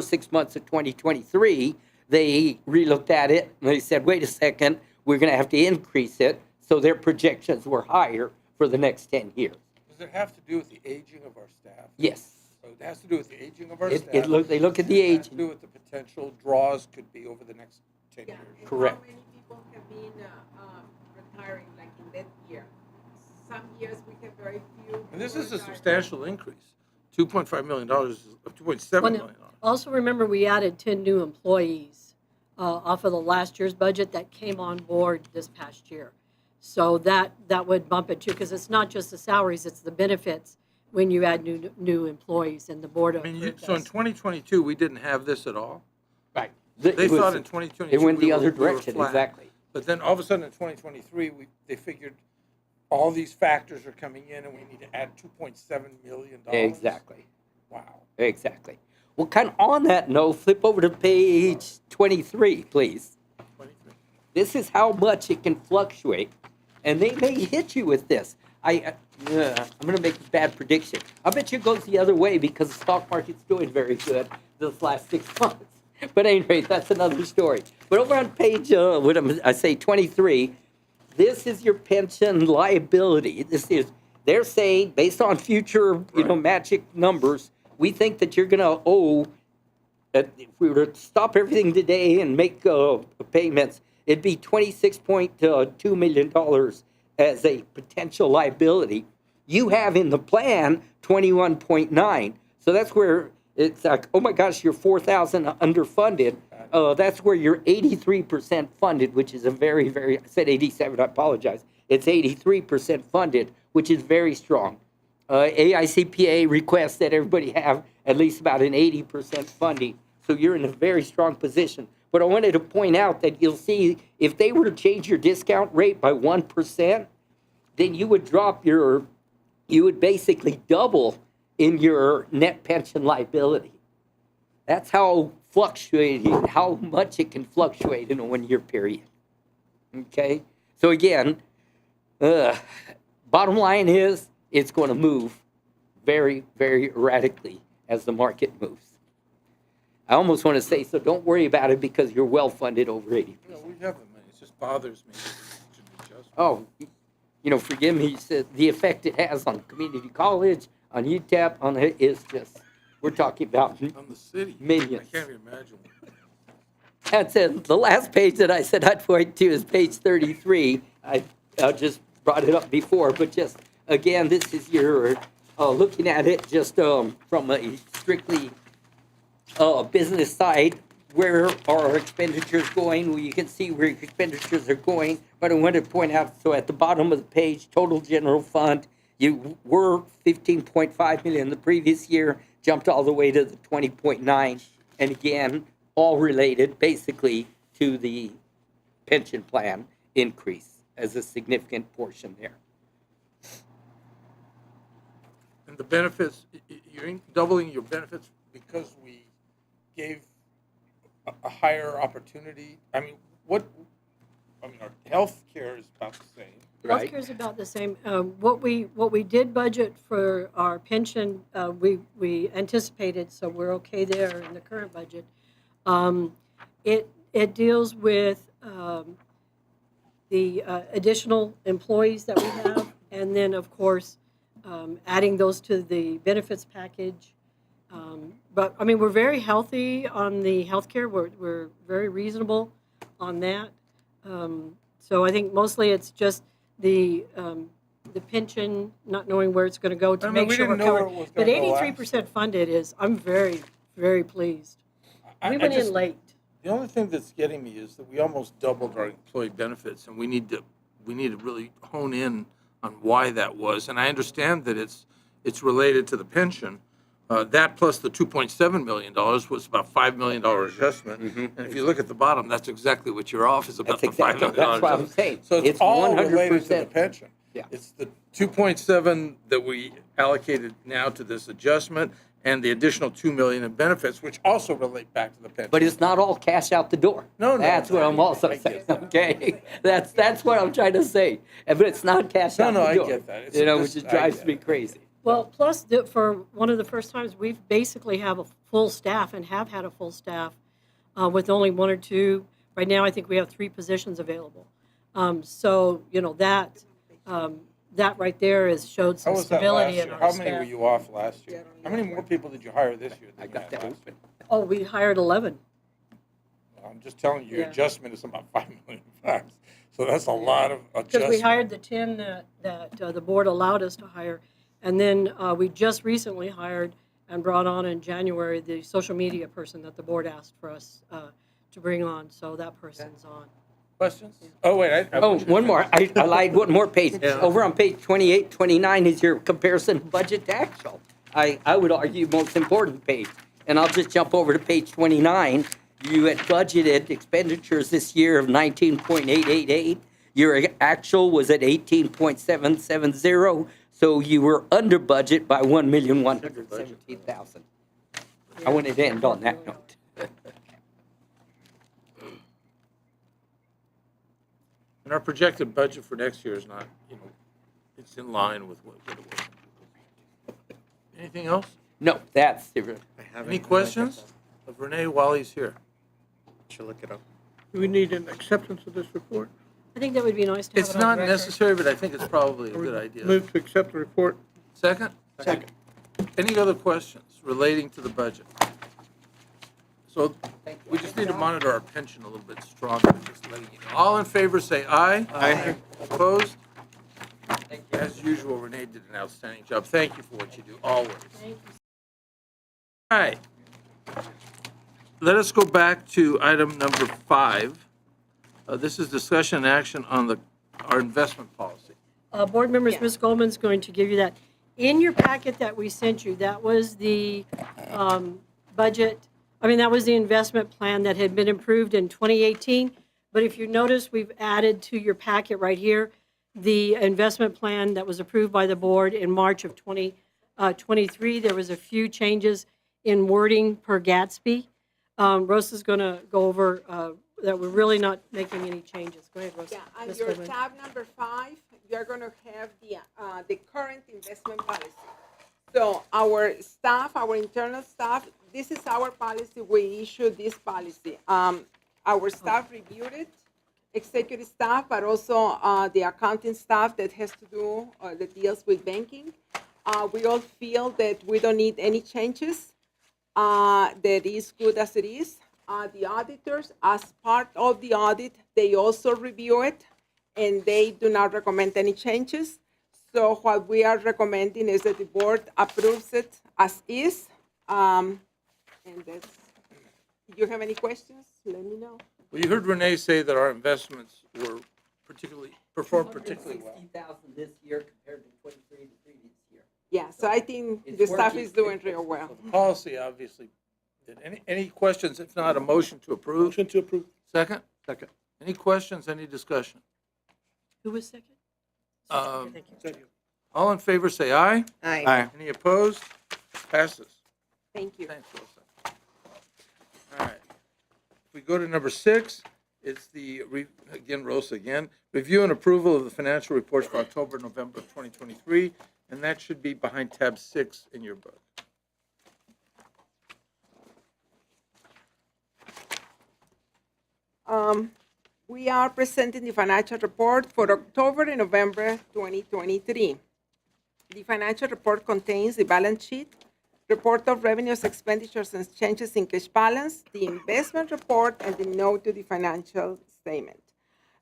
S10: 6 months of 2023, they relooked at it and they said, wait a second, we're going to have to increase it. So their projections were higher for the next 10 years.
S1: Does it have to do with the aging of our staff?
S10: Yes.
S1: So it has to do with the aging of our staff.
S10: They look at the
S1: It has
S10: age.
S1: to do with the potential draws could be over the next 10 years.
S10: Correct.
S6: How many people have been retiring like in that year? Some years we have very few.
S1: And this is a
S6: retiring.
S1: substantial increase. $2.5 million, $2.7
S5: Well,
S1: million.
S5: Also, remember, we added 10 new employees off of the last year's budget that came on board this past year. So that would bump it too, because it's not just the salaries, it's the benefits when you add new employees and the board of.
S1: So in 2022, we didn't have this at all?
S10: Right.
S1: They thought in 2022.
S10: It went the other
S1: we were
S10: direction,
S1: flat.
S10: exactly.
S1: But then all of a sudden in 2023, they figured all these factors are coming in and we need to add $2.7 million.
S10: Exactly.
S1: Wow.
S10: Exactly. Well, kind of on that note, flip over to page 23, please.
S1: 23.
S10: This is how much it can fluctuate, and they may hit you with this. I'm going to make a bad prediction. I bet you it goes the other way because the stock market's doing very good this last 6 months. But anyway, that's another story. But over on page, 23, this is your pension liability. They're saying, based on future, magic numbers, we think that you're going to owe, if we were to stop everything today and make payments, it'd be $26.2 million as a potential liability. You have in the plan 21.9. So that's where it's like, oh my gosh, you're 4,000 underfunded. That's where you're 83% funded, which is a very, very, I said 87, I apologize. It's 83% funded, which is very strong. AICPA requests that everybody have at least about an 80% funding. So you're in a very strong position. But I wanted to point out that you'll see if they were to change your discount rate by 1%, then you would basically double in your net pension liability. That's how much it can fluctuate in a 1 year period. Okay? So again, bottom line is it's going to move very, very erratically as the market moves. I almost want to say, so don't worry about it because you're well funded over 80%.
S1: We have the money. It just bothers me.
S10: Oh, forgive me. You said the effect it has on community college, on UTEP, is just, we're talking about
S1: On the city.
S10: millions.
S1: I can't even imagine.
S10: That's it. The last page that I said I'd point to is page 33. I just brought it up before, but just, again, this is your, looking at it just from a strictly business side, where are our expenditures going? Well, you can see where your expenditures are going, but I want to point out, so at the bottom of the page, total general fund, you were 15.5 million the previous year, jumped all the way to the 20.9, and again, all related basically to the pension plan increase as a significant portion there.
S1: And the benefits, you're doubling your benefits because we gave a higher opportunity? I mean, our health care is about the same.
S10: Right.
S5: Healthcare is about the same. What we did budget for our pension, we anticipated, so we're okay there in the current budget. It deals with the additional employees that we have, and then of course adding those to the benefits package. But I mean, we're very healthy on the healthcare. We're very reasonable on that. So I think mostly it's just the pension, not knowing where it's going to go to
S1: I mean,
S5: make
S1: we
S5: sure we're
S1: didn't know where
S5: covered.
S1: it was
S5: But
S1: gonna go
S5: 83% funded is, I'm very, very pleased.
S1: I
S5: We went
S1: just-
S5: in late.
S1: The only thing that's getting me is that we almost doubled our employee benefits, and we need to really hone in on why that was. And I understand that it's related to the pension. That plus the $2.7 million was about $5 million adjustment. And if you look at the bottom, that's exactly what you're off, is about
S10: That's
S1: the $5
S10: exactly,
S1: million.
S10: that's what I'm saying.
S1: So it's all related to the
S10: 100%.
S1: pension.
S10: Yeah.
S1: It's the 2.7 that we allocated now to this adjustment, and the additional 2 million in benefits, which also relate back to the pension.
S10: But it's not all cash out the door.
S1: No,
S10: That's what I'm also
S1: I get
S10: saying,
S1: that.
S10: okay? That's what I'm trying to say. But it's not cash out
S1: No,
S10: the
S1: I
S10: door.
S1: get that. It's
S10: You know,
S1: just-
S10: which just
S1: I
S10: drives
S1: get
S10: me
S1: it.
S10: crazy.
S5: Well, plus for one of the first times, we've basically have a full staff and have had a full staff with only one or two. Right now, I think we have 3 positions available. So, you know, that right there has showed
S1: How
S5: some
S1: was that last
S5: stability in
S1: year?
S5: our
S1: How
S5: staff.
S1: many were you off last year? How many more people did you hire this year
S10: I
S1: than you
S10: got
S1: had
S10: that
S1: last
S10: open.
S1: year?
S5: Oh, we hired 11.
S1: I'm just telling you, your
S5: Yeah.
S1: adjustment is about $5 million. So that's a lot of adjustment.
S5: Because we hired the 10 that the board allowed us to hire. And then we just recently hired and brought on in January the social media person that the board asked for us to bring on. So that person's on.
S1: Questions? Oh, wait. I
S10: Oh,
S1: want you to
S10: one more.
S1: finish.
S10: I lied, one more page.
S1: Yeah.
S10: Over on page 28, 29 is your comparison budget to actual. I would argue most important page. And I'll just jump over to page 29. You had budgeted expenditures this year of 19.888. Your actual was at 18.770. So you were under budget by 1,117,000. I wanted to end on that note.
S1: And our projected budget for next year is not, it's in line with what it was. Anything else?
S10: No, that's
S1: Any questions of Renee while he's here?
S7: Should look it up.
S2: Do we need an acceptance of this report?
S5: I think that would be nice to have
S1: It's
S5: it on
S1: not
S5: record.
S1: necessary, but I think it's probably a good idea.
S2: Move to accept the report.
S1: Second?
S7: Second.
S1: Any other questions relating to the budget? So we just need to monitor our pension a little bit stronger, just letting you know. All in favor, say aye.
S7: Aye.
S1: Opposed? As usual, Renee did an outstanding job. Thank you for what you do, always.
S5: Thank you.
S1: All right. Let us go back to item number 5. This is discussion and action on our investment policy.
S5: Board members,
S3: Yeah.
S5: Ms. Goldman's going to give you that. In your packet that we sent you, that was the that was the investment plan that had been approved in 2018. But if you notice, we've added to your packet right here, the investment plan that was approved by the board in March of 2023. There was a few changes in wording per Gatsby. Rosa's going to go over that we're really not making any changes. Go ahead, Rosa.
S6: Yeah, on
S5: Ms.
S6: your
S5: Goldman.
S6: tab number 5, you're gonna have the current investment policy. So our staff, our internal staff, this is our policy, we issued this policy. Our staff reviewed it, executive staff, but also the accounting staff that has to do, that deals with banking. We all feel that we don't need any changes, that is good as it is. The auditors, as part of the audit, they also review it, and they do not recommend any changes. So what we are recommending is that the board approves it as is. And that's, if you have any questions, let me know.
S1: Well, you heard Renee say that our investments performed particularly well.
S10: 160,000 this year compared to 23 the previous year.
S6: Yeah, so I think
S10: It's
S6: the staff
S10: working.
S6: is doing real well.
S1: The policy, obviously, did. Any questions? If not, a motion to approve?
S4: Motion to approve.
S1: Second?
S7: Second.
S1: Any questions, any discussion?
S5: Who was second?
S1: Um,
S5: Thank you.
S4: Thank you.
S1: All in favor, say aye.
S3: Aye.
S1: Any opposed? Passes.
S6: Thank you.
S1: Thanks, Rosa. All right. If we go to number 6, it's Rosa again, review and approval of the financial reports for October, November of 2023, and that should be behind tab 6 in your book.
S6: We are presenting the financial report for October and November 2023. The financial report contains the balance sheet, report of revenues, expenditures, and changes in cash balance, the investment report, and the note to the financial statement.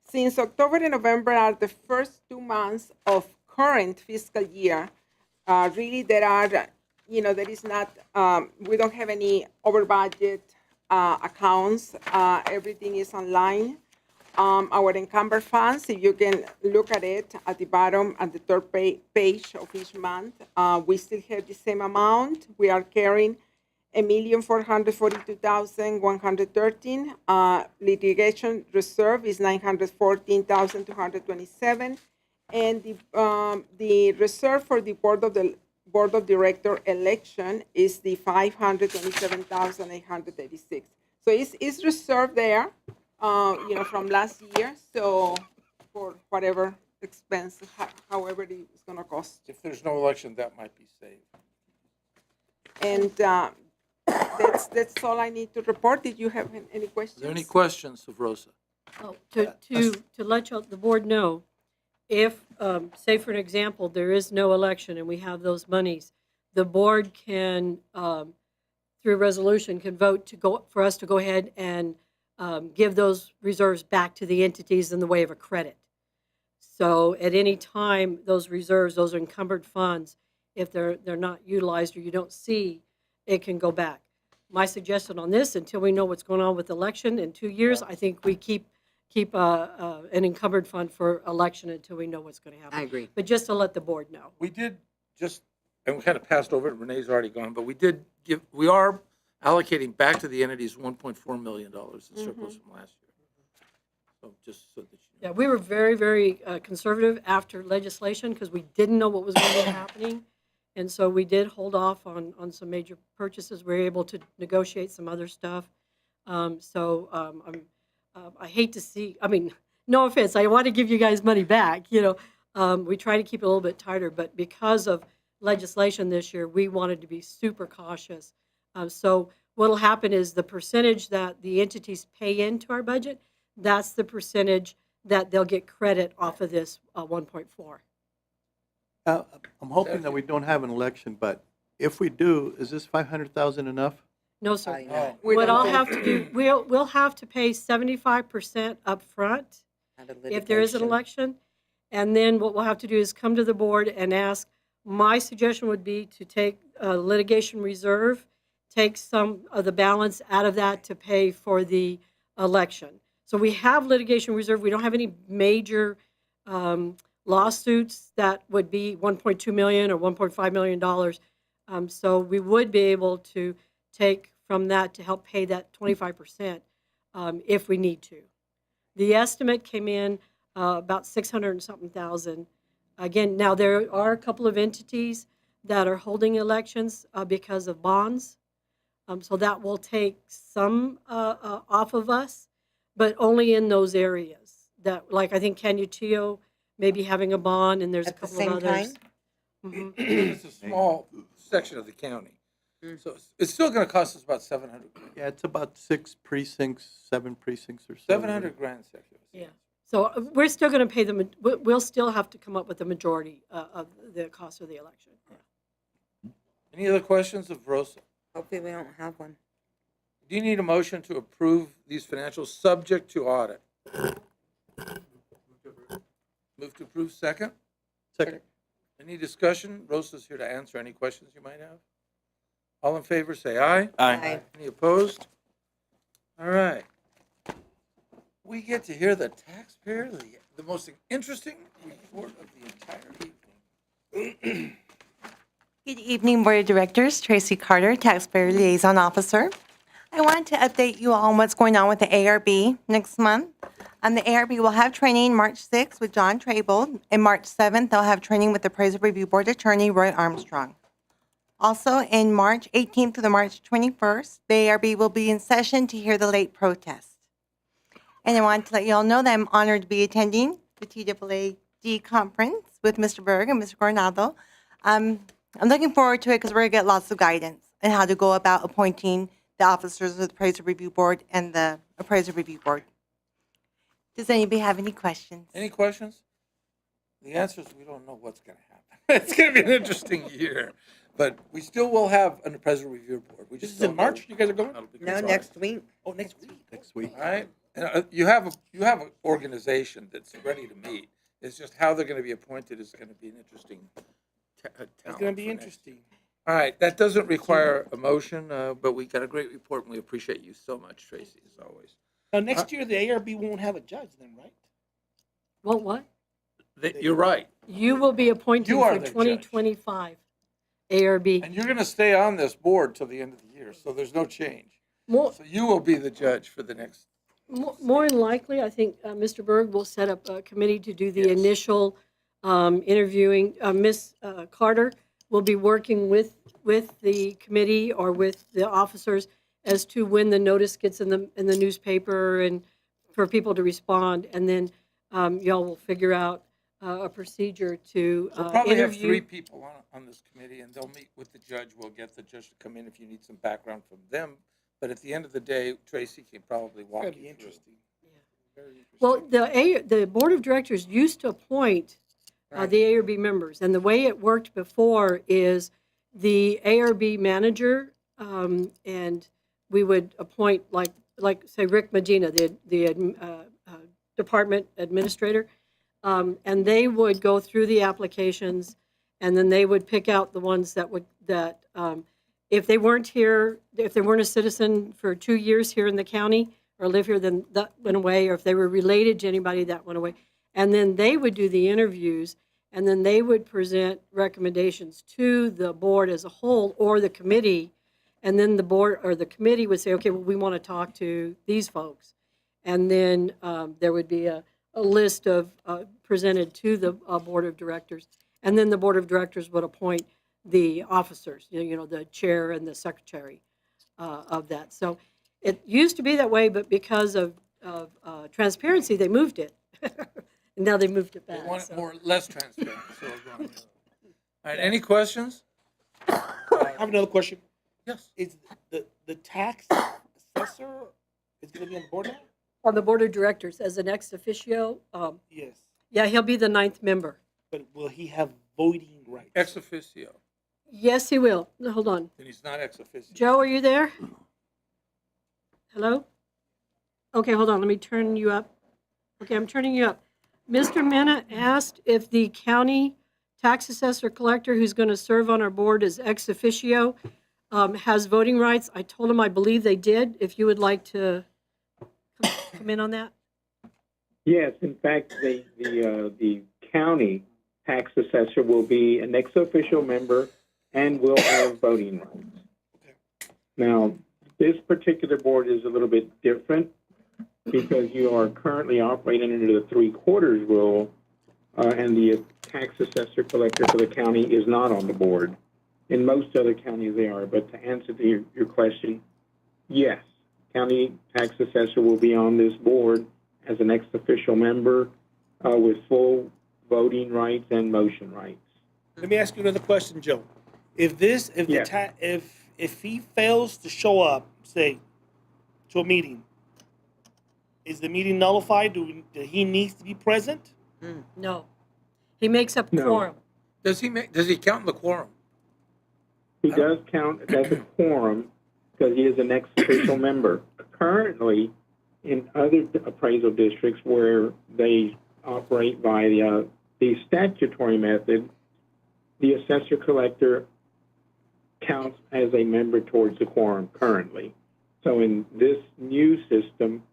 S6: Since October and November are the first 2 months of current fiscal year, really there is not, we don't have any over budget accounts. Everything is online. Our encumbered funds, if you can look at it at the bottom, at the third page of each month, we still have the same amount. We are carrying $1,442,113. Litigation reserve is $914,227, and the reserve for the board of director election is the $527,886. So it's reserved there. From last year, so for whatever expense, however it's going to cost.
S1: If there's no election, that might be saved.
S6: And that's all I need to report. Did you have any questions?
S1: Are there any questions of Rosa?
S5: Oh, to let the board know, if, say for an example, there is no election and we have those monies, the board can, through resolution, can vote for us to go ahead and give those reserves back to the entities in the way of a credit. So at any time, those reserves, those encumbered funds, if they're not utilized or you don't see, it can go back. My suggestion on this, until we know what's going on with the election in 2 years, I think we keep an encumbered fund for election until we know what's going to happen.
S3: I agree.
S5: But just to let the board know.
S1: We did just, and we kind of passed over it, Renee's already gone, but we are allocating back to the entities $1.4 million in surplus from last year. So just so that you know.
S5: Yeah, we were very, very conservative after legislation because we didn't know what was going to be happening. And so we did hold off on some major purchases. We were able to negotiate some other stuff. I hate to see, no offense, I want to give you guys money back. We try to keep it a little bit tighter, but because of legislation this year, we wanted to be super cautious. So what will happen is the percentage that the entities pay into our budget, that's the percentage that they'll get credit off of this 1.4.
S7: I'm hoping that we don't have an election, but if we do, is this 500,000 enough?
S5: No, sir.
S1: Oh,
S5: What I'll have to do, we'll have to pay 75% up front if there is an election. And then what we'll have to do is come to the board and ask, my suggestion would be to take litigation reserve, take some of the balance out of that to pay for the election. So we have litigation reserve. We don't have any major lawsuits that would be $1.2 million or $1.5 million. So we would be able to take from that to help pay that 25% if we need to. The estimate came in about 600 and something thousand. Again, now there are a couple of entities that are holding elections because of bonds. So that will take some off of us, but only in those areas. That, like I think Canutillo may be having a bond, and there's
S3: At
S5: a
S3: the
S5: couple
S3: same
S5: of others.
S3: time?
S5: Mhm.
S1: It's a small section of the county. So it's still going to cost us about $700,000.
S7: Yeah, it's about 6 precincts, 7 precincts or so.
S1: $700,000 section.
S5: Yeah. So we're still going to pay them. We'll still have to come up with the majority of the cost of the election.
S1: Any other questions of Rosa?
S3: Hopefully we don't have one.
S1: Do you need a motion to approve these financials subject to audit? Move to approve, second?
S7: Second.
S1: Any discussion? Rosa's here to answer any questions you might have. All in favor, say aye.
S3: Aye.
S1: Any opposed? All right. We get to hear the taxpayer, the most interesting report of the entire evening.
S12: Good evening, Board of Directors. Tracy Carter, Taxpayer Liaison Officer. I wanted to update you all on what's going on with the ARB next month. The ARB will have training March 6th with John Traybold, and March 7th, they'll have training with the Appraisal Review Board Attorney, Roy Armstrong. Also, in March 18th to the March 21st, the ARB will be in session to hear the late protest. And I want to let you all know that I'm honored to be attending the TAAD conference with Mr. Berg and Mr. Coronado. I'm looking forward to it because we're going to get lots of guidance on how to go about appointing the officers of the Appraisal Review Board and the Appraisal Review Board. Does anybody have any questions?
S1: Any questions? The answer is we don't know what's going to happen. It's going to be an interesting year, but we still will have an appraisal review board. We
S4: This
S1: just
S4: is in
S1: don't know
S4: March. You guys are going?
S1: how it'll be
S3: No,
S1: controlled.
S3: next week.
S4: Oh, next week.
S7: Next week.
S1: All right, and, you have an organization that's ready to meet. It's just how they're going to be appointed is going to be an interesting.
S4: It's going to be interesting.
S1: All right, that doesn't require a motion, but we got a great report, and we appreciate you so much, Tracy, as always.
S4: Now, next year, the ARB won't have a judge then, right?
S5: Well, what?
S1: You're right,
S5: You will be appointing
S1: You are
S5: for
S1: the judge.
S5: 2025 ARB.
S1: and you're going to stay on this board till the end of the year, so there's no change.
S5: More,
S1: So you will be the judge for the next.
S5: more than likely, I think Mr. Berg will set up a committee to do the
S1: Yes.
S5: initial interviewing. Ms. Carter will be working with the committee or with the officers as to when the notice gets in the newspaper and for people to respond. And then y'all will figure out a procedure to
S1: We'll probably have
S5: interview.
S1: 3 people on this committee, and they'll meet with the judge. We'll get the judge to come in if you need some background from them. But at the end of the day, Tracy can probably walk
S4: That'd
S1: you
S4: be
S1: through.
S4: interesting. Very interesting.
S5: Well, the board of directors used to appoint the ARB members, and the way it worked before is the ARB manager, and we would appoint like say Rick Medina, the department administrator, and they would go through the applications, and then they would pick out the ones that if they weren't here, if they weren't a citizen for 2 years here in the county or live here, then that went away, or if they were related to anybody, that went away. And then they would do the interviews, and then they would present recommendations to the board as a whole or the committee. And then the board or the committee would say, okay, well, we want to talk to these folks. And then there would be a list of presented to the board of directors. And then the board of directors would appoint the officers, the chair and the secretary of that. So it used to be that way, but because of transparency, they moved it. And now they moved it
S1: They
S5: back.
S1: want
S5: so.
S1: it less transparent. So we're going. All right, any questions?
S4: I have another question.
S1: Yes.
S4: Is the tax assessor is going to be on the board now?
S5: On the board of directors as an ex officio,
S4: Yes.
S5: yeah, he'll be the 9th member.
S4: But will he have voting rights?
S1: Ex officio.
S5: Yes, he will. No, hold on.
S1: And he's not ex officio.
S5: Joe, are you there? Hello? Okay, hold on. Let me turn you up. Okay, I'm turning you up. Mr. Mena asked if the county tax assessor collector who's going to serve on our board as ex officio has voting rights. I told him I believe they did. If you would like to come in on that.
S13: Yes, in fact, the county tax assessor will be an ex-official member and will have voting rights. Now, this particular board is a little bit different because you are currently operating under the 3/4 rule, and the tax assessor collector for the county is not on the board. In most other counties they are, but to answer your question, yes, county tax assessor will be on this board as an ex-official member with full voting rights and motion rights.
S4: Let me ask you another question, Joe. If he fails to show up, say, to a meeting, is the meeting nullified? Do he needs to be present?
S5: No. He makes up
S13: No.
S5: quorum.
S1: Does he count in the quorum?
S13: He does count as a quorum because he is an ex-official member. Currently, in other appraisal districts where they operate by the statutory method, the assessor collector counts as a member towards the quorum currently. So in this new system,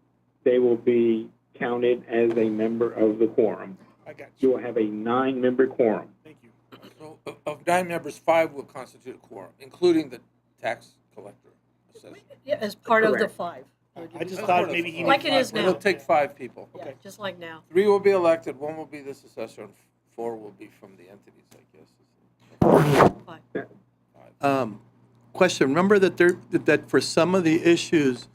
S13: they will be counted as a member of the quorum.
S4: I got
S13: You
S4: you.
S13: will have a 9-member quorum.
S4: Thank you.
S1: So of 9 members, 5 will constitute a quorum, including the tax collector. assessor.
S5: Yeah, as part of the
S13: Correct.
S5: 5. or do
S4: I
S5: we
S4: just
S5: vote?
S4: thought maybe he.
S5: Like
S4: needed
S5: it is
S4: five.
S5: now.
S1: It'll take 5 people.
S5: Yeah, just like now.
S1: 3 will be elected, 1 will be the successor, and 4 will be from the entities, I guess.
S5: Fine.
S7: Question, remember that for some of the issues,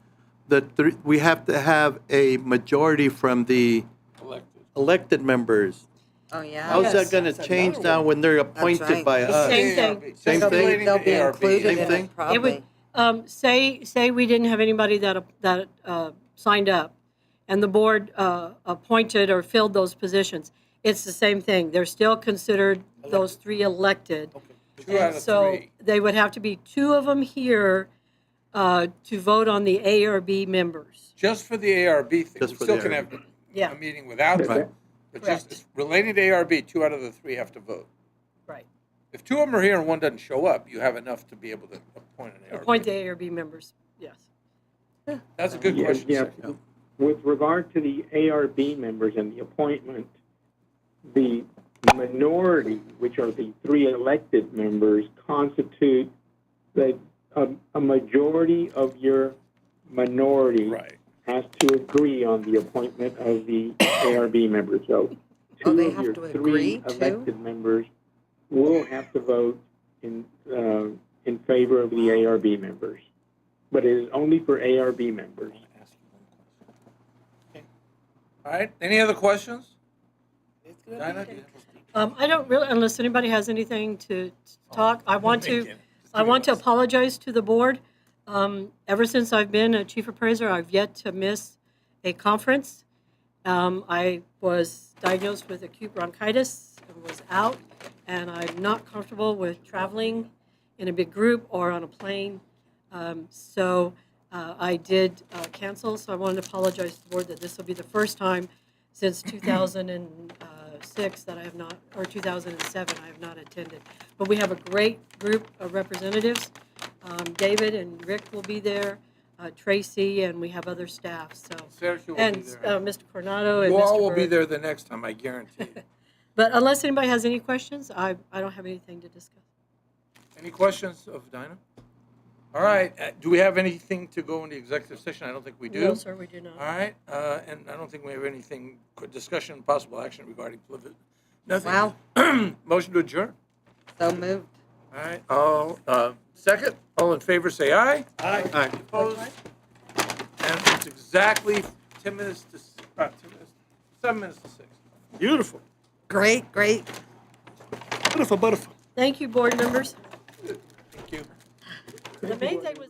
S7: we have to have a majority from the
S1: Elected.
S7: elected members.
S3: Oh, yeah.
S7: How's that
S5: Yes.
S7: gonna change now when they're appointed
S3: right.
S7: by us?
S5: Same thing.
S1: ARB.
S7: Same
S1: Just
S7: thing?
S1: relating to
S3: They'll be
S1: ARB.
S3: included
S7: Same
S3: in
S7: thing?
S3: it, probably.
S5: Say we didn't have anybody that signed up, and the board appointed or filled those positions. It's the same thing. They're still considered those 3 elected.
S1: 2 out
S5: And
S1: of
S5: so
S1: 3.
S5: they would have to be 2 of them here to vote on the ARB members.
S1: Just for the ARB thing,
S7: Just
S1: we
S7: for
S1: still
S7: the
S1: can
S7: ARB.
S1: have
S5: Yeah.
S1: a meeting without
S7: Right.
S1: them. But
S5: Correct.
S1: just relating to ARB, 2 out of the 3 have to vote.
S5: Right.
S1: If 2 of them are here and 1 doesn't show up, you have enough to be able to appoint an ARB.
S5: Appoint the ARB members, yes.
S1: That's a good
S13: Yeah,
S1: question,
S13: yeah.
S1: sir.
S13: With regard to the ARB members and the appointment, the minority, which are the 3 elected members, constitute a majority of your minority
S1: Right.
S13: has to agree on the appointment of the ARB members. So
S3: Oh,
S13: 2
S3: they
S13: of
S3: have
S13: your
S3: to
S13: 3
S3: agree, too?
S13: elected members will have to vote in favor of the ARB members. But it is only for ARB members.
S1: All right, any other questions?
S4: It's gonna
S1: Dinah,
S4: be-
S1: do you have
S5: I don't really, unless anybody has anything to talk, I want to
S1: Just
S5: I
S1: give it
S5: want to
S1: us.
S5: apologize to the board. Ever since I've been a chief appraiser, I've yet to miss a conference. I was diagnosed with acute bronchitis and was out, and I'm not comfortable with traveling in a big group or on a plane. So I did cancel, so I wanted to apologize to the board that this will be the first time since 2006 that I have not, or 2007, I have not attended. But we have a great group of representatives. David and Rick will be there, Tracy, and we have other staff, so.
S1: Sergio will be
S5: And
S1: there.
S5: Mr. Coronado and
S1: You
S5: Mr.
S1: all will be
S5: Berg.
S1: there the next time, I guarantee you.
S5: But unless anybody has any questions, I don't have anything to discuss.
S1: Any questions of Dinah? All right, do we have anything to go into executive session? I don't think we do.
S5: No, sir, we do not.
S1: All right, and I don't think we have anything, discussion, possible action regarding nothing.
S3: Wow.
S1: Motion to adjourn.
S3: So moved.
S1: All right, all, second, all in favor, say aye.
S7: Aye.
S1: Opposed? And it's exactly 10 minutes to, 10 minutes, 7 minutes to 6.
S4: Beautiful,
S3: Great, great.
S4: beautiful, beautiful.
S5: Thank you, board members.
S1: Thank you.
S5: The main thing was.